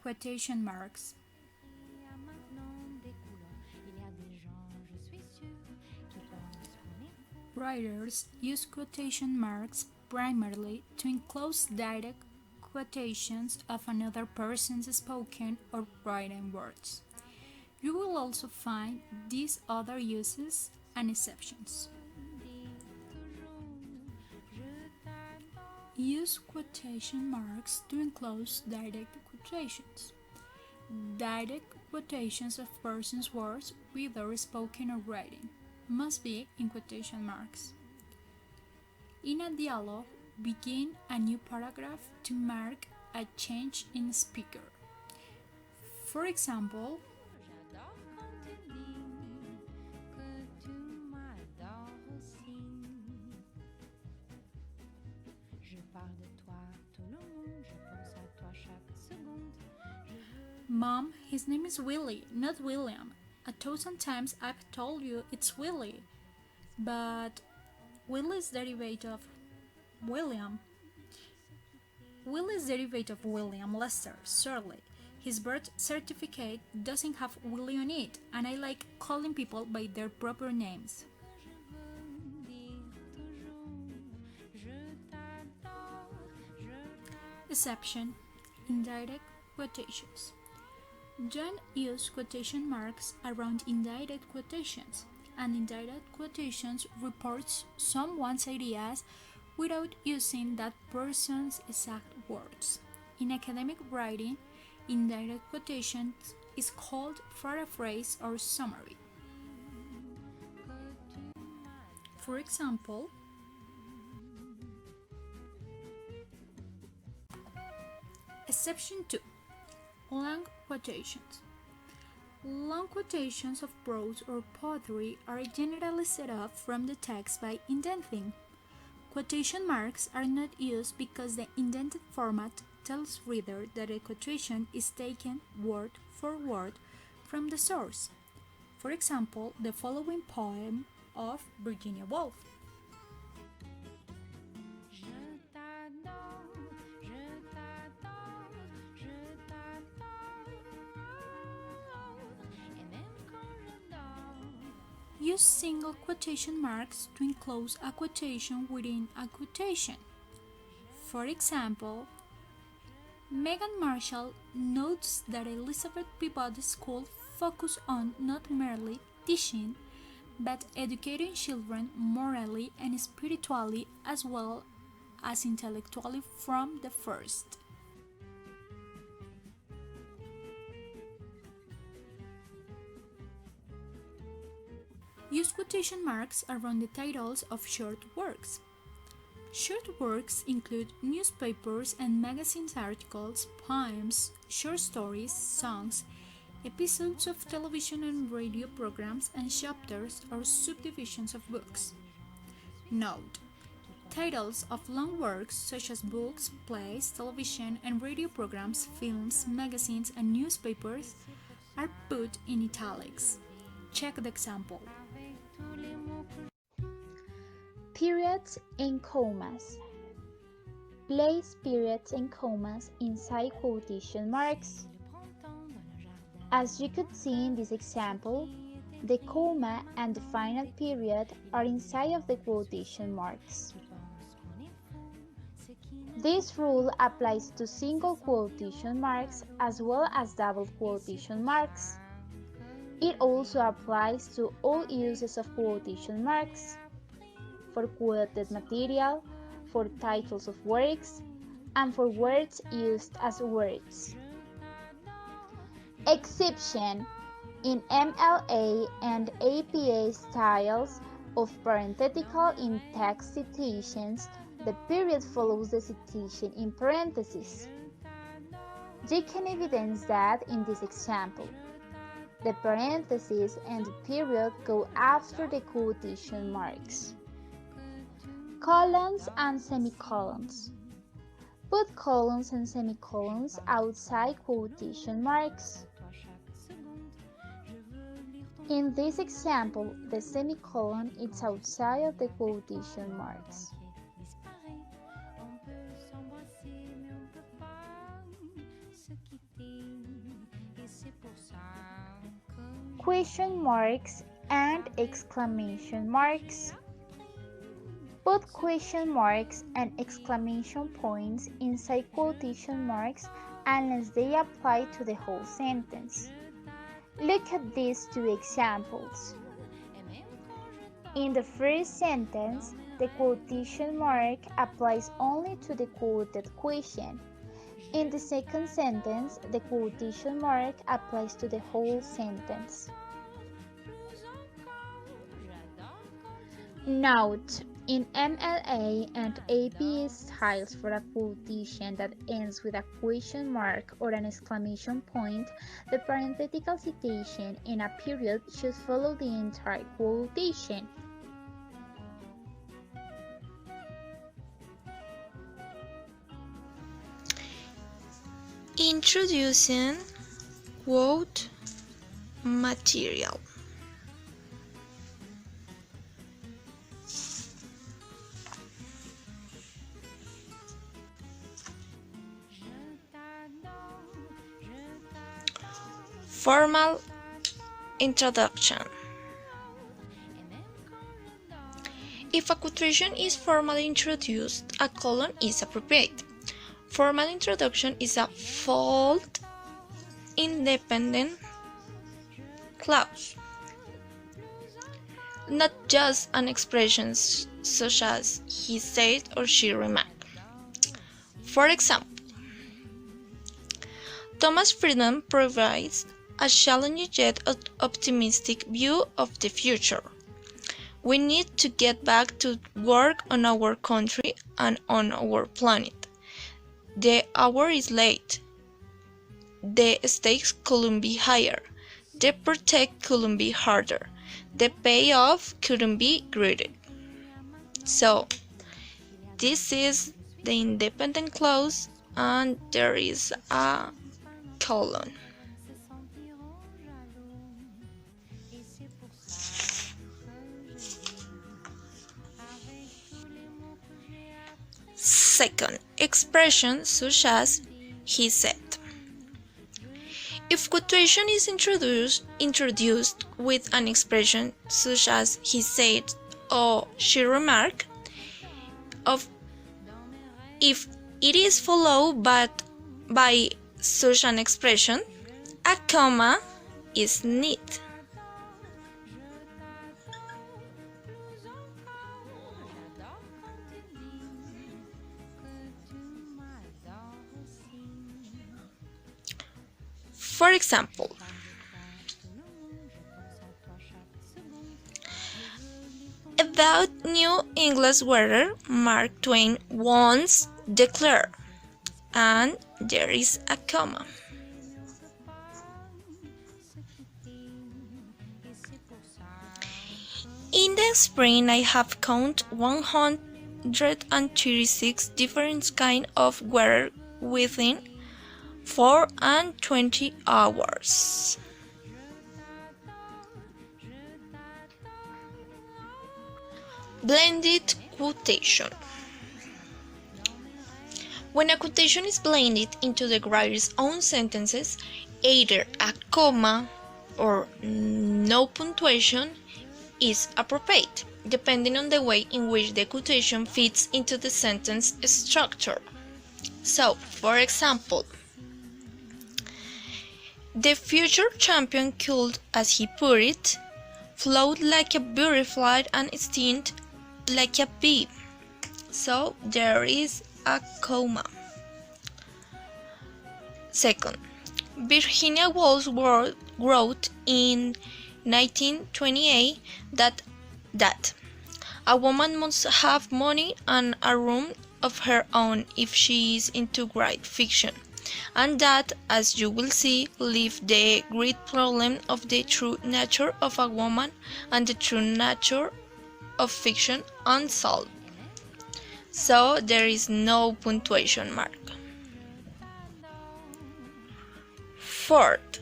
quotation marks. Writers use quotation marks primarily to enclose direct quotations of another person's spoken or written words. You will also find these other uses and exceptions. Use quotation marks to enclose direct quotations. Direct quotations of persons' words, whether spoken or written, must be in quotation marks. In a dialogue, begin a new paragraph to mark a change in speaker. For example, Mom, his name is Willie, not William. 1,000 times I've told you it's Willie. But Willie is derivative of William. Willie is derivative of William Lester, surely. His birth certificate doesn't have Willie on it, and I like calling people by their proper names. Exception: indirect quotations. Don't use quotation marks around indirect quotations. An indirect quotations reports someone's ideas without using that person's exact words. In academic writing, indirect quotations is called paraphrase or summary. For example, Exception 2. Long quotations. Long quotations of prose or poetry are generally set off from the text by indenting. Quotation marks are not used because the indented format tells reader that a quotation is taken word for word from the source. For example, the following poem of Virginia Woolf. Use single quotation marks to enclose a quotation within a quotation. For example, Meghan Marshall notes that Elizabeth Peabody School focused on not merely teaching, but educating children morally and spiritually as well as intellectually from the first. Use quotation marks around the titles of short works. Short works include newspapers and magazines articles, poems, short stories, songs, episodes of television and radio programs, and chapters or subdivisions of books. Note: titles of long works such as books, plays, television and radio programs, films, magazines, and newspapers are put in italics. Check the example. Periods and commas. Place periods and commas inside quotation marks. As you could see in this example, the comma and the final period are inside of the quotation marks. This rule applies to single quotation marks as well as double quotation marks. It also applies to all uses of quotation marks, for quoted material, for titles of works, and for words used as words. Exception: in MLA and APA styles of parenthetical in text citations, the period follows the citation in parentheses. You can evidence that in this example. The parentheses and the period go after the quotation marks. Colons and semicolons. Put colons and semicolons outside quotation marks. In this example, the semicolon is outside of the quotation marks. question marks and exclamation marks. Put question marks and exclamation points inside quotation marks unless they apply to the whole sentence. Look at these two examples. In the first sentence, the quotation mark applies only to the quoted question. In the second sentence, the quotation mark applies to the whole sentence. Note: in MLA and APA styles, for a quotation that ends with a question mark or an exclamation point, the parenthetical citation in a period should follow the entire quotation. Introducing quote material. Formal introduction. If a quotation is formally introduced, a colon is appropriate. Formal introduction is a fault-independent clause, not just an expression such as he said or she remarked. For example, Thomas Friedman provides a challenging yet optimistic view of the future. We need to get back to work on our country and on our planet. The hour is late. The stakes couldn't be higher. The protect couldn't be harder. The payoff couldn't be greater. So, this is the independent clause, and there is a colon. Second, expressions such as he said. If quotation is introduced with an expression such as he said or she remarked, if it is followed by such an expression, a comma is needed. For example, about New England's weather, Mark Twain once declared, and there is a comma. In the spring, I have counted 136 different kinds of weather within 4 and 20 hours. Blended quotation. When a quotation is blended into the writer's own sentences, either a comma or no punctuation is appropriate, depending on the way in which the quotation fits into the sentence structure. So, for example, the future champion could, as he put it, float like a butterfly and sting like a bee. So there is a comma. Second, Virginia Woolf wrote in 1928 that a woman must have money and a room of her own if she is into great fiction, and that, as you will see, leave the great problem of the true nature of a woman and the true nature of fiction unsolved. So there is no punctuation mark. Fourth,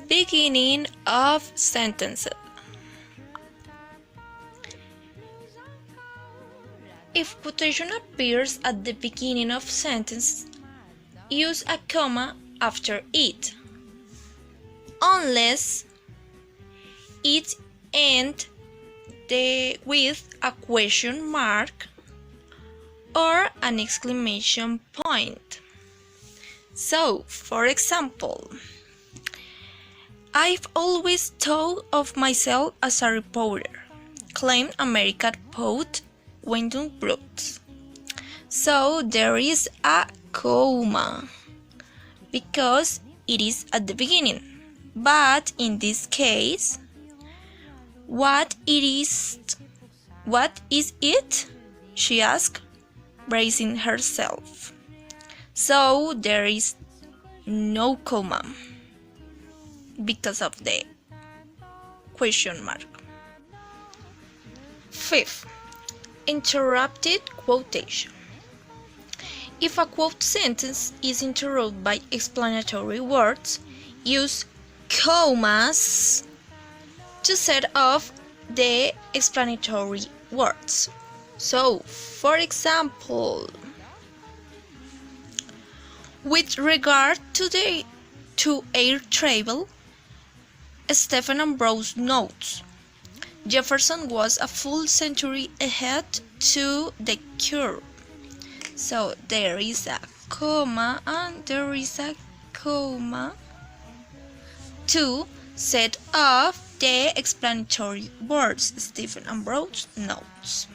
beginning of sentences. If quotation appears at the beginning of sentence, use a comma after it, unless it ends with a question mark or an exclamation point. So, for example, I've always thought of myself as a reporter, claimed American poet Wyndham Brooks. So there is a comma because it is at the beginning. But in this case, what is it? She asked, bracing herself. So there is no comma because of the question mark. Fifth, interrupted quotation. If a quote sentence is interrupted by explanatory words, use commas to set off the explanatory words. So, for example, with regard to air travel, Stephen Ambrose notes, Jefferson was a full century ahead to the curve. So there is a comma and there is a comma to set off the explanatory words. Stephen Ambrose notes.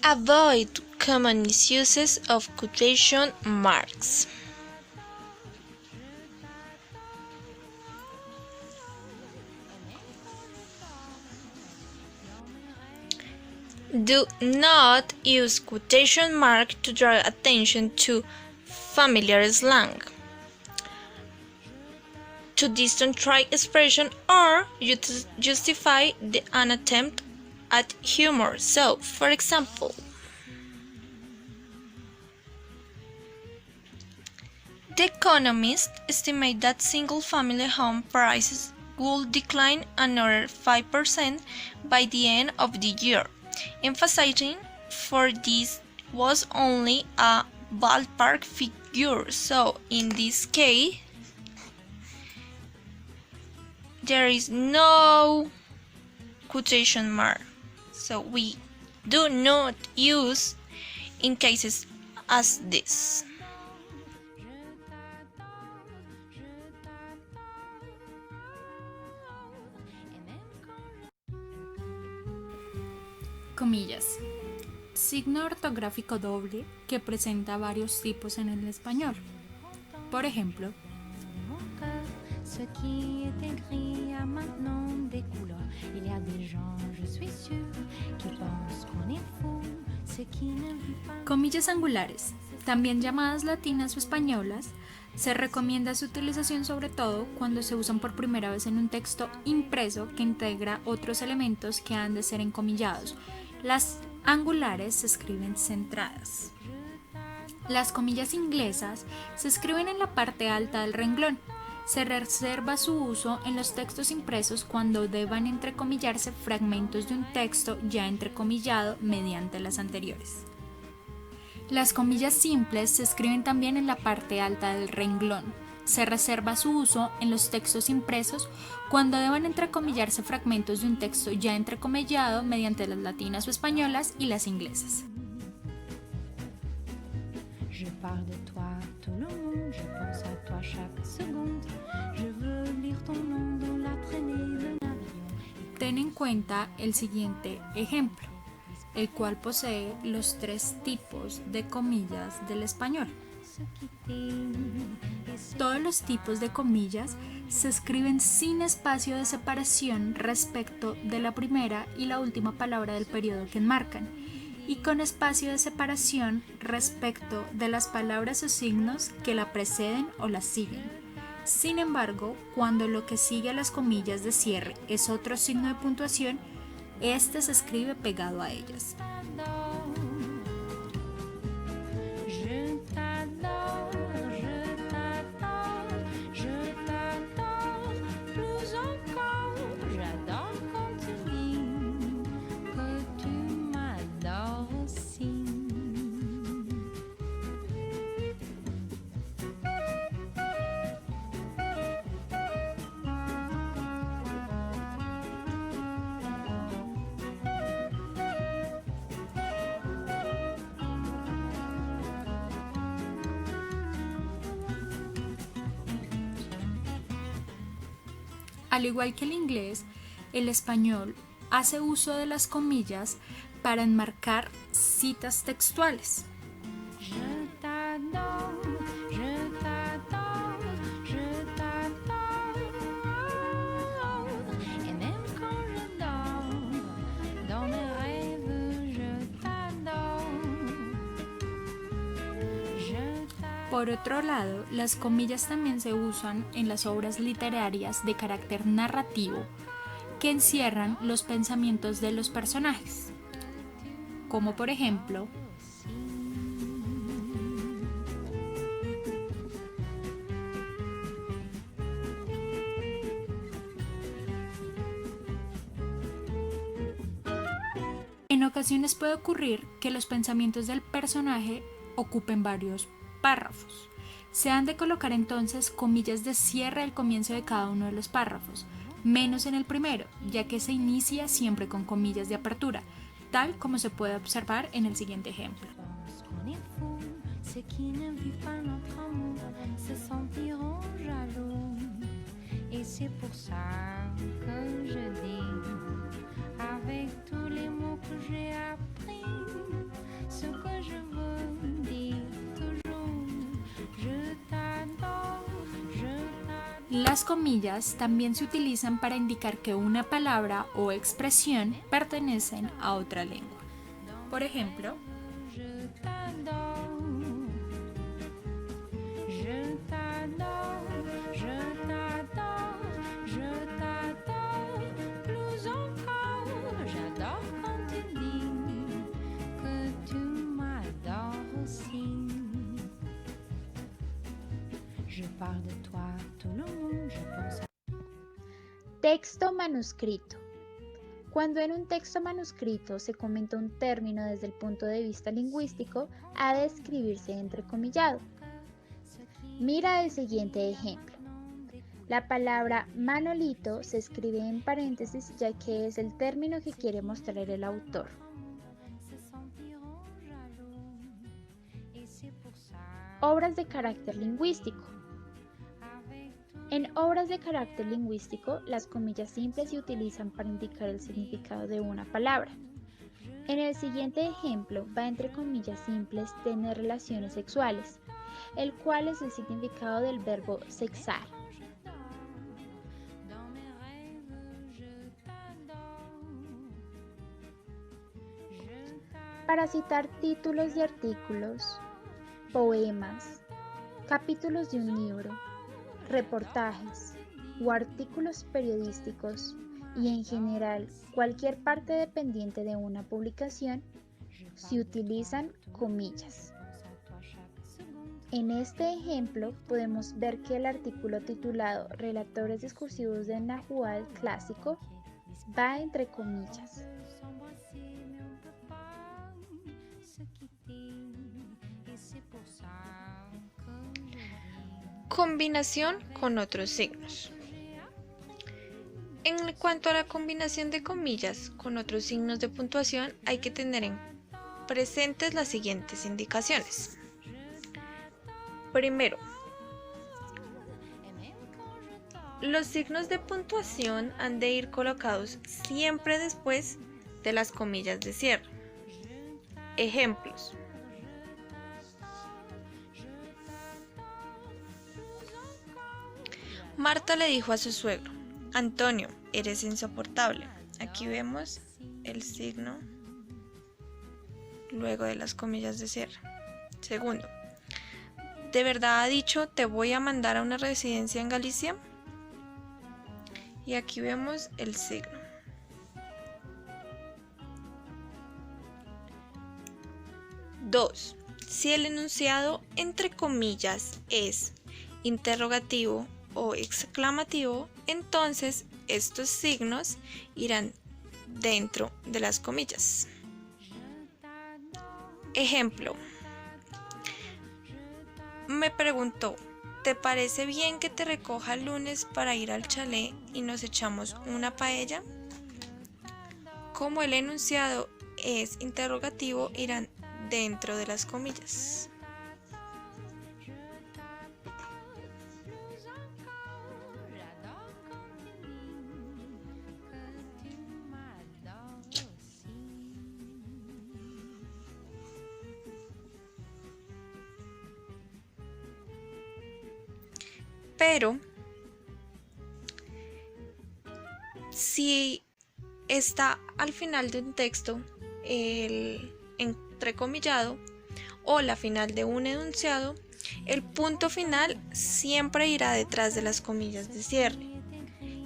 Avoid common misuses of quotation marks. Do not use quotation marks to draw attention to familiar slang, to distant try expression, or justify an attempt at humor. So, for example, The Economist estimates that single-family home prices will decline another 5% by the end of the year, emphasizing for this was only a ballpark figure. So in this case, there is no quotation mark. So we do not use in cases as this. Comillas. Signo ortográfico doble que presenta varios tipos en el español. Por ejemplo, ce qui est écrit a maintenant des couleurs. Il y a des gens, je suis sûr, qui pensent qu'on est fou, ce qui ne vit pas. comillas angulares, también llamadas latinas o españolas, se recomienda su utilización sobre todo cuando se usan por primera vez en un texto impreso que integra otros elementos que han de ser encomillados. Las angulares se escriben centradas. Las comillas inglesas se escriben en la parte alta del renglón. Se reserva su uso en los textos impresos cuando deban entrecomillarse fragmentos de un texto ya entrecomillado mediante las anteriores. Las comillas simples se escriben también en la parte alta del renglón. Se reserva su uso en los textos impresos cuando deban entrecomillarse fragmentos de un texto ya entrecomillado mediante las latinas o españolas y las inglesas. Je parle de toi tout le monde, je pense à toi chaque seconde. Je veux lire ton nom dans la traînée d'un avion. Ten en cuenta el siguiente ejemplo, el cual posee los tres tipos de comillas del español. Todos los tipos de comillas se escriben sin espacio de separación respecto de la primera y la última palabra del periodo que enmarcan, y con espacio de separación respecto de las palabras o signos que la preceden o la siguen. Sin embargo, cuando lo que sigue a las comillas de cierre es otro signo de puntuación, este se escribe pegado a ellas. Al igual que el inglés, el español hace uso de las comillas para enmarcar citas textuales. Je t'adore, je t'adore, je t'adore. Et même quand je dors, dans mes rêves, je t'adore. Je t'adore. Por otro lado, las comillas también se usan en las obras literarias de carácter narrativo que encierran los pensamientos de los personajes, como por ejemplo, en ocasiones puede ocurrir que los pensamientos del personaje ocupen varios párrafos. Se han de colocar entonces comillas de cierre al comienzo de cada uno de los párrafos, menos en el primero, ya que se inicia siempre con comillas de apertura, tal como se puede observar en el siguiente ejemplo. Pense qu'on est fou, ceux qui ne vivent pas notre amour se sentiront jaloux. Et c'est pour ça que je dis, avec tous les mots que j'ai appris, ce que je veux dire toujours, je t'adore, je t'adore. Las comillas también se utilizan para indicar que una palabra o expresión pertenecen a otra lengua. Por ejemplo, Je t'adore, je t'adore, je t'adore, je t'adore, plus encore, j'adore quand tu dis que tu m'adores aussi. Je parle de toi, tout le monde, je pense à Texto manuscrito. Cuando en un texto manuscrito se comenta un término desde el punto de vista lingüístico, ha de escribirse entrecomillado. Mira el siguiente ejemplo. La palabra Manolito se escribe en paréntesis ya que es el término que quiere mostrar el autor. se sentiront jaloux. Et c'est pour ça, Obras de carácter lingüístico. avec tout En obras de carácter lingüístico, las comillas simples se utilizan para indicar el significado de una palabra. En el siguiente ejemplo va entre comillas simples tener relaciones sexuales, el cual es el significado del verbo sexar. dans mes rêves, je t'adore. Je t'adore. Para citar títulos de artículos, poemas, capítulos de un libro, reportajes o artículos periodísticos y en general cualquier parte dependiente de una publicación, se utilizan comillas. En este ejemplo podemos ver que el artículo titulado Relatores discursivos del Nahual clásico va entre comillas. S'embrasser, mais on peut pas se quitter. Et c'est pour ça que je dis Combinación con otros signos. En cuanto a la combinación de comillas con otros signos de puntuación, hay que tener en presentes las siguientes indicaciones. Primero, los signos de puntuación han de ir colocados siempre después de las comillas de cierre. Ejemplos. Marta le dijo a su suegro: Antonio, eres insoportable. Aquí vemos el signo luego de las comillas de cierre. Segundo, ¿de verdad ha dicho te voy a mandar a una residencia en Galicia? Y aquí vemos el signo. Dos, si el enunciado entre comillas es interrogativo o exclamativo, entonces estos signos irán dentro de las comillas. Ejemplo, me preguntó, ¿te parece bien que te recoja el lunes para ir al chalet y nos echamos una paella? Como el enunciado es interrogativo, irán dentro de las comillas. Pero si está al final de un texto el entrecomillado o la final de un enunciado, el punto final siempre irá detrás de las comillas de cierre,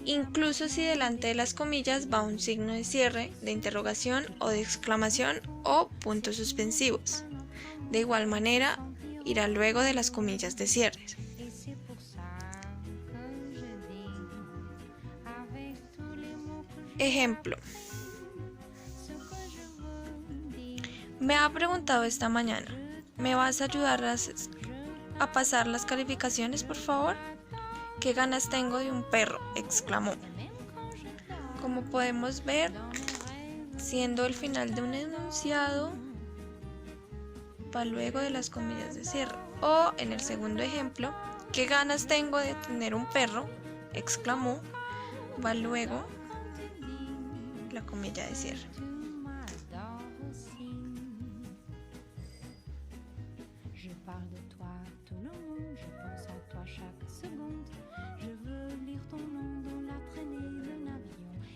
incluso si delante de las comillas va un signo de cierre, de interrogación o de exclamación o puntos suspensivos. De igual manera, irá luego de las comillas de cierre. Ejemplo. Me ha preguntado esta mañana, ¿me vas a ayudar a pasar las calificaciones, por favor? ¿Qué ganas tengo de un perro?, exclamó. Como podemos ver, siendo el final de un enunciado, va luego de las comillas de cierre. O en el segundo ejemplo, ¿qué ganas tengo de tener un perro?, exclamó, va luego la comilla de cierre.